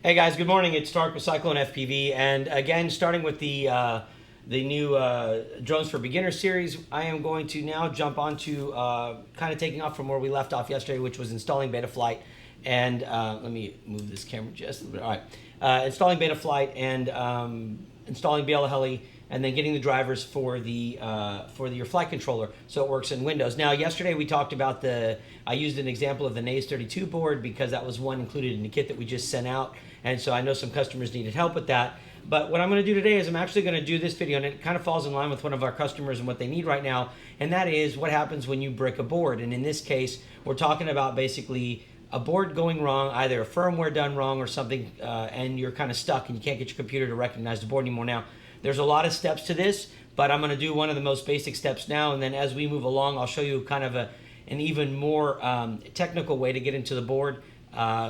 Hey guys, good morning. It's Stark with Cyclone FPV, and again, starting with the new Drones for Beginners series, I am going to now jump onto kind of taking off from where we left off yesterday, which was installing Betaflight. And let me move this camera just a little bit. All right, installing Betaflight and installing BLHeli, and then getting the drivers for your flight controller so it works in Windows. Now, yesterday we talked about I used an example of the Naze32 board because that was one included in the kit that we just sent out, and so I know some customers needed help with that. But what I'm going to do today is I'm actually going to do this video, and it kind of falls in line with one of our customers and what they need right now, and that is what happens when you brick a board. And in this case, we're talking about basically a board going wrong, either a firmware done wrong or something, and you're kind of stuck and you can't get your computer to recognize the board anymore. Now, there's a lot of steps to this, but I'm going to do one of the most basic steps now, and then as we move along, I'll show you kind of an even more technical way to get into the board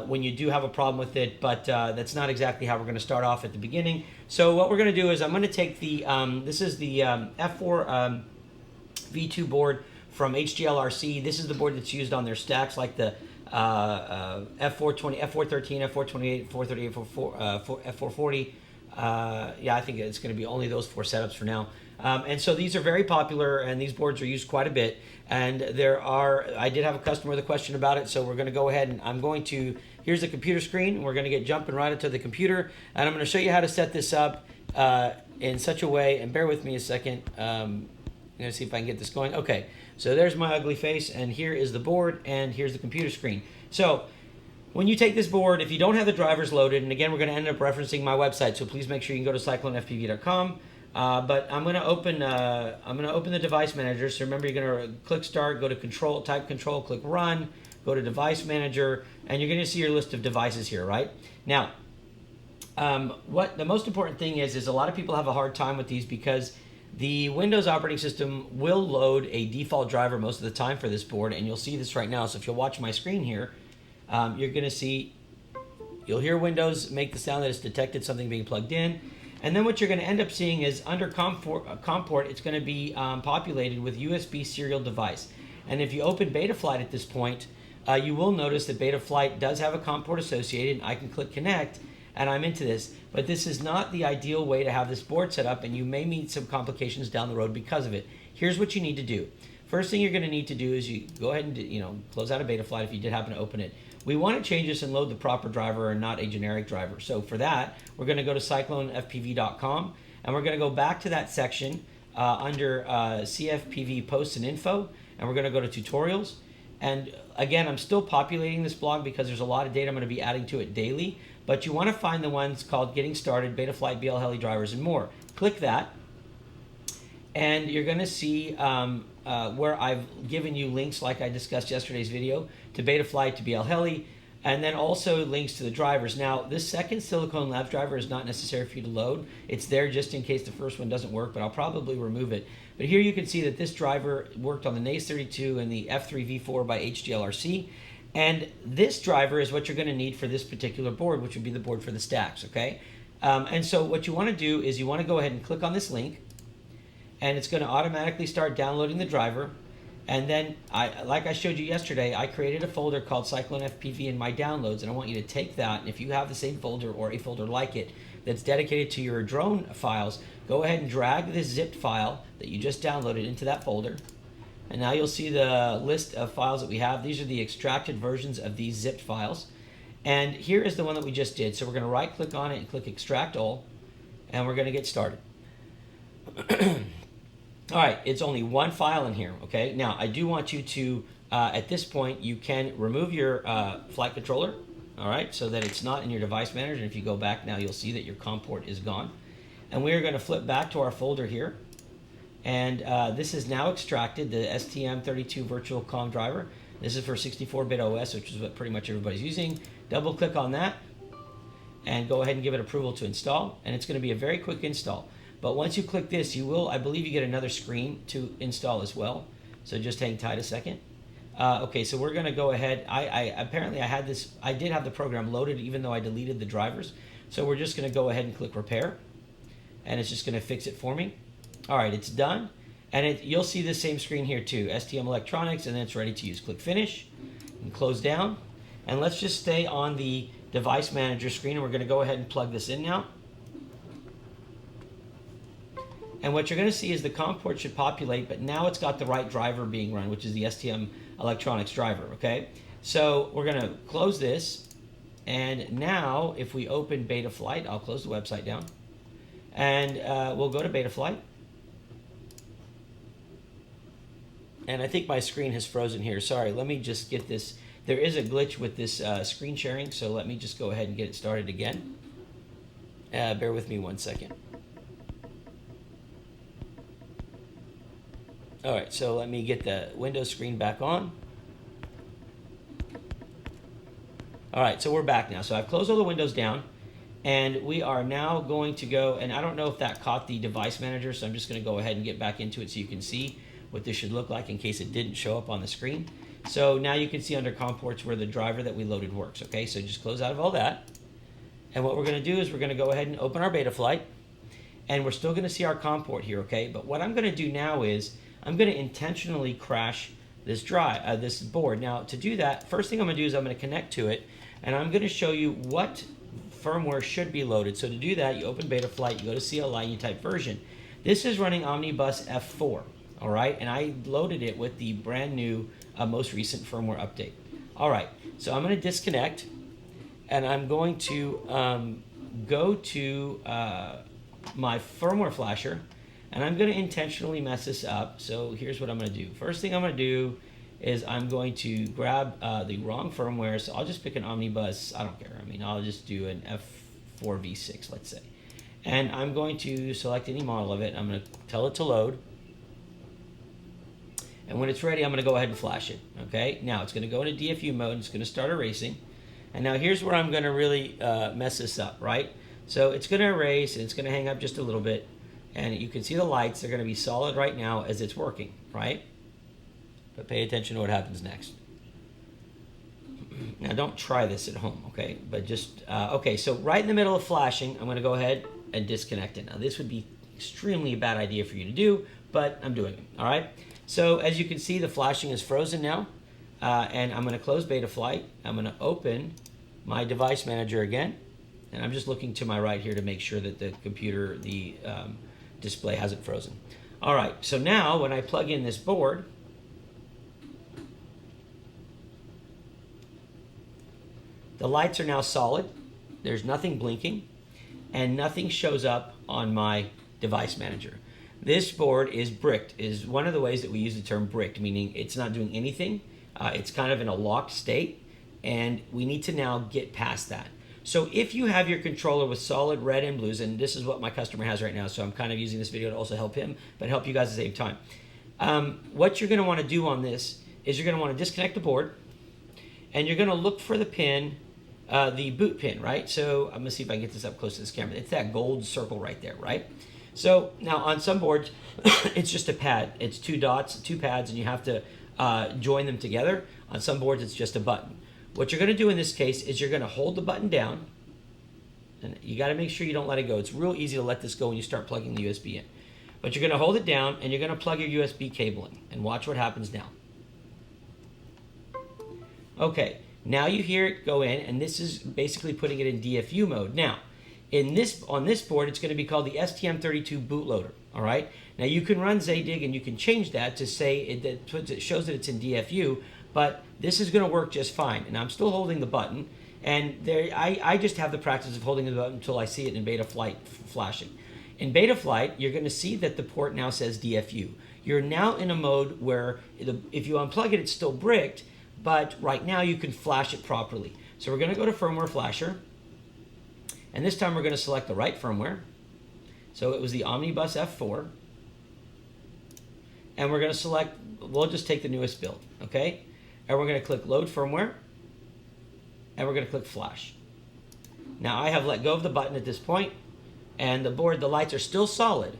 when you do have a problem with it, but that's not exactly how we're going to start off at the beginning. So what we're going to do is I'm going to take this is the F4 V2 board from HGLRC. This is the board that's used on their stacks like the F420, F413, F428, F438, F440. Yeah, I think it's going to be only those four setups for now. And so these are very popular, and these boards are used quite a bit. And I did have a customer with a question about it, so we're going to go ahead and here's the computer screen. We're going to get jumping right into the computer, and I'm going to show you how to set this up in such a way, and bear with me a second. I'm going to see if I can get this going. Okay, so there's my ugly face, and here is the board, and here's the computer screen. So when you take this board, if you don't have the drivers loaded, and again, we're going to end up referencing my website, so please make sure you can go to cyclonefpv.com. But I'm going to open the device manager. So remember, you're going to click Start, go to Control, type Control, click Run, go to Device Manager, and you're going to see your list of devices here, right? Now, what the most important thing is a lot of people have a hard time with these because the Windows operating system will load a default driver most of the time for this board, and you'll see this right now. So if you'll watch my screen here, you're going to see, you'll hear Windows make the sound that it's detected something being plugged in. And then what you're going to end up seeing is under COM port, it's going to be populated with USB serial device. And if you open Betaflight at this point, you will notice that Betaflight does have a COM port associated. I can click connect, and I'm into this. But this is not the ideal way to have this board set up, and you may meet some complications down the road because of it. Here's what you need to do. First thing you're going to need to do is you go ahead and close out of Betaflight if you did happen to open it. We want to change this and load the proper driver and not a generic driver. So for that, we're going to go to cyclonefpv.com, and we're going to go back to that section under CFPV posts and info, and we're going to go to tutorials. And again, I'm still populating this blog because there's a lot of data I'm going to be adding to it daily, but you want to find the ones called Getting Started, Betaflight, BLHeli drivers, and more. Click that, and you're going to see where I've given you links, like I discussed yesterday's video, to Betaflight, to BLHeli, and then also links to the drivers. Now, this second Silicon Labs driver is not necessary for you to load. It's there just in case the first one doesn't work, but I'll probably remove it. But here you can see that this driver worked on the Naze32 and the F3V4 by HGLRC, and this driver is what you're going to need for this particular board, which would be the board for the stacks, okay? And so what you want to do is you want to go ahead and click on this link, and it's going to automatically start downloading the driver. And then, like I showed you yesterday, I created a folder called Cyclone FPV in my downloads, and I want you to take that, and if you have the same folder or a folder like it that's dedicated to your drone files, go ahead and drag this zipped file that you just downloaded into that folder. And now you'll see the list of files that we have. These are the extracted versions of these zipped files. And here is the one that we just did. So we're going to right-click on it and click Extract All, and we're going to get started. All right, it's only one file in here, okay? Now, I do want you to, at this point, you can remove your flight controller, all right, so that it's not in your device manager. And if you go back now, you'll see that your COM port is gone. And we're going to flip back to our folder here. And this is now extracted, the STM32 virtual COM driver. This is for 64-bit OS, which is what pretty much everybody's using. Double-click on that, and go ahead and give it approval to install. And it's going to be a very quick install. But once you click this, you will, I believe you get another screen to install as well. So just hang tight a second. Okay, so we're going to go ahead. Apparently I did have the program loaded even though I deleted the drivers. So we're just going to go ahead and click Repair. And it's just going to fix it for me. All right, it's done. And you'll see the same screen here too. STM Electronics, and then it's ready to use. Click Finish and close down. And let's just stay on the device manager screen, and we're going to go ahead and plug this in now. And what you're going to see is the COM port should populate, but now it's got the right driver being run, which is the STM Electronics driver, okay? So we're going to close this, and now if we open Betaflight, I'll close the website down, and we'll go to Betaflight. And I think my screen has frozen here. Sorry, let me just get this. There is a glitch with this screen sharing, so let me just go ahead and get it started again. Bear with me 1 second. All right, so let me get the Windows screen back on. All right, so we're back now. So I've closed all the windows down, and we are now going to go, and I don't know if that caught the device manager, so I'm just going to go ahead and get back into it so you can see what this should look like in case it didn't show up on the screen. So now you can see under COM ports where the driver that we loaded works, okay? So just close out of all that. And what we're going to do is we're going to go ahead and open our Betaflight, and we're still going to see our COM port here, okay? But what I'm going to do now is I'm going to intentionally crash this this board. Now, to do that, first thing I'm going to do is I'm going to connect to it, and I'm going to show you what firmware should be loaded. So to do that, you open Betaflight, you go to CLI, and you type version. This is running Omnibus F4, all right? And I loaded it with the brand new, most recent firmware update. All right, so I'm going to disconnect, and I'm going to go to my firmware flasher, and I'm going to intentionally mess this up. So here's what I'm going to do. First thing I'm going to do is I'm going to grab the wrong firmware. So I'll just pick an Omnibus. I don't care. I mean, I'll just do an F4V6, let's say. And I'm going to select any model of it. I'm going to tell it to load. And when it's ready, I'm going to go ahead and flash it. Okay. Now it's going to go into DFU mode. And it's going to start erasing. And now here's where I'm going to really mess this up, right? So it's going to erase, and it's going to hang up just a little bit. And you can see the lights, they're going to be solid right now as it's working, right? But pay attention to what happens next. Now don't try this at home, okay? But just, okay, so right in the middle of flashing, I'm going to go ahead and disconnect it. Now this would be extremely bad idea for you to do, but I'm doing it, all right? So as you can see, the flashing is frozen now. And I'm going to close Betaflight. I'm going to open my device manager again. And I'm just looking to my right here to make sure that the computer, the display hasn't frozen. All right, so now when I plug in this board, the lights are now solid. There's nothing blinking, and nothing shows up on my device manager. This board is bricked, is one of the ways that we use the term bricked, meaning it's not doing anything. It's kind of in a locked state, and we need to now get past that. So if you have your controller with solid red and blues, and this is what my customer has right now, so I'm kind of using this video to also help him, but help you guys at the same time. What you're going to want to do on this is you're going to want to disconnect the board, and you're going to look for the pin, the boot pin, right? So I'm going to see if I can get this up close to this camera. It's that gold circle right there, right? So now on some boards, it's just a pad. It's two dots, two pads, and you have to join them together. On some boards, it's just a button. What you're going to do in this case is you're going to hold the button down, and you got to make sure you don't let it go. It's real easy to let this go when you start plugging the USB in. But you're going to hold it down, and you're going to plug your USB cable in, and watch what happens now. Okay, now you hear it go in, and this is basically putting it in DFU mode. Now, on this board, it's going to be called the STM32 bootloader. All right. Now you can run Zadig, and you can change that to say it shows that it's in DFU. But this is going to work just fine. And I'm still holding the button. And there, I just have the practice of holding the button until I see it in Betaflight flashing. In Betaflight, you're going to see that the port now says DFU. You're now in a mode where if you unplug it, it's still bricked. But right now, you can flash it properly. So we're going to go to Firmware Flasher. And this time, we're going to select the right firmware. So it was the Omnibus F4. And we're going to select, we'll just take the newest build, okay? And we're going to click Load Firmware, and we're going to click Flash. Now I have let go of the button at this point, and the lights are still solid,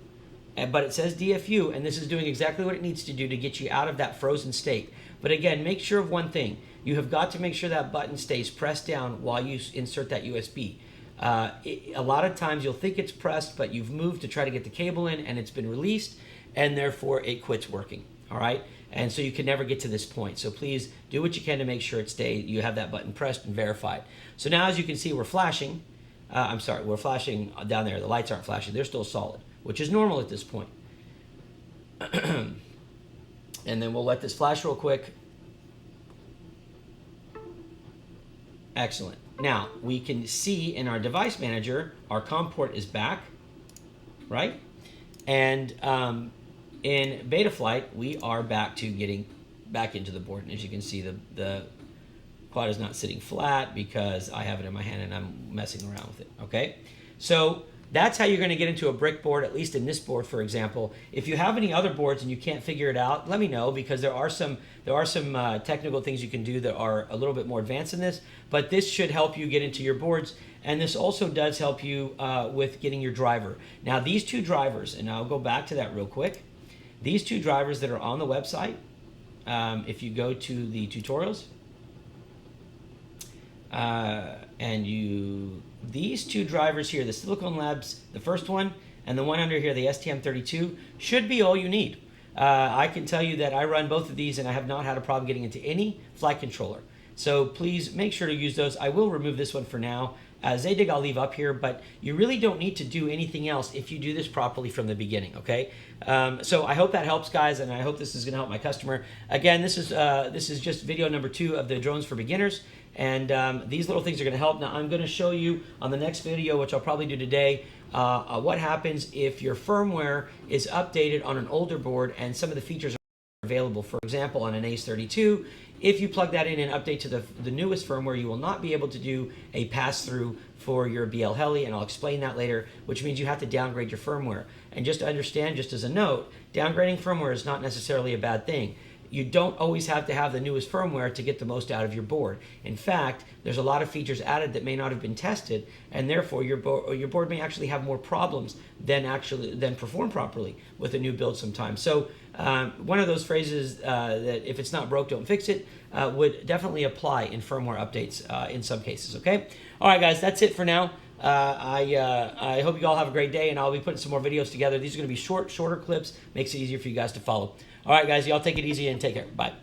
but it says DFU, and this is doing exactly what it needs to do to get you out of that frozen state. But again, make sure of one thing. You have got to make sure that button stays pressed down while you insert that USB. A lot of times you'll think it's pressed, but you've moved to try to get the cable in, and it's been released, and therefore it quits working. all right? And so you can never get to this point. So please do what you can to make sure you have that button pressed and verified. So now as you can see, we're flashing. We're flashing down there. The lights aren't flashing. They're still solid, which is normal at this point. And then we'll let this flash real quick. Excellent. Now, we can see in our device manager, our COM port is back, right? And in Betaflight, we are back to getting back into the board. And as you can see, the quad is not sitting flat because I have it in my hand and I'm messing around with it, okay? So that's how you're going to get into a brick board, at least in this board, for example. If you have any other boards and you can't figure it out, let me know, because there are some technical things you can do that are a little bit more advanced than this, but this should help you get into your boards, and this also does help you with getting your driver. Now, these two drivers, and I'll go back to that real quick, these two drivers that are on the website, if you go to the tutorials, these two drivers here, the Silicon Labs, the first one, and the one under here, the STM32, should be all you need. I can tell you that I run both of these and I have not had a problem getting into any flight controller. So please make sure to use those. I will remove this one for now. Zadig I'll leave up here, but you really don't need to do anything else if you do this properly from the beginning, okay? So I hope that helps, guys, and I hope this is going to help my customer. Again, this is just video number 2 of the drones for beginners, and these little things are going to help. Now, I'm going to show you on the next video, which I'll probably do today, what happens if your firmware is updated on an older board and some of the features are available. For example, on an ACE32, if you plug that in and update to the newest firmware, you will not be able to do a pass-through for your BL Heli, and I'll explain that later, which means you have to downgrade your firmware. And just to understand, just as a note, downgrading firmware is not necessarily a bad thing. You don't always have to have the newest firmware to get the most out of your board. In fact, there's a lot of features added that may not have been tested, and therefore your board may actually have more problems than perform properly with a new build sometimes. So one of those phrases that if it's not broke, don't fix it, would definitely apply in firmware updates in some cases, okay? All right, guys, that's it for now. I hope you all have a great day, and I'll be putting some more videos together. These are going to be shorter clips. Makes it easier for you guys to follow. All right, guys, y'all take it easy and take care. Bye.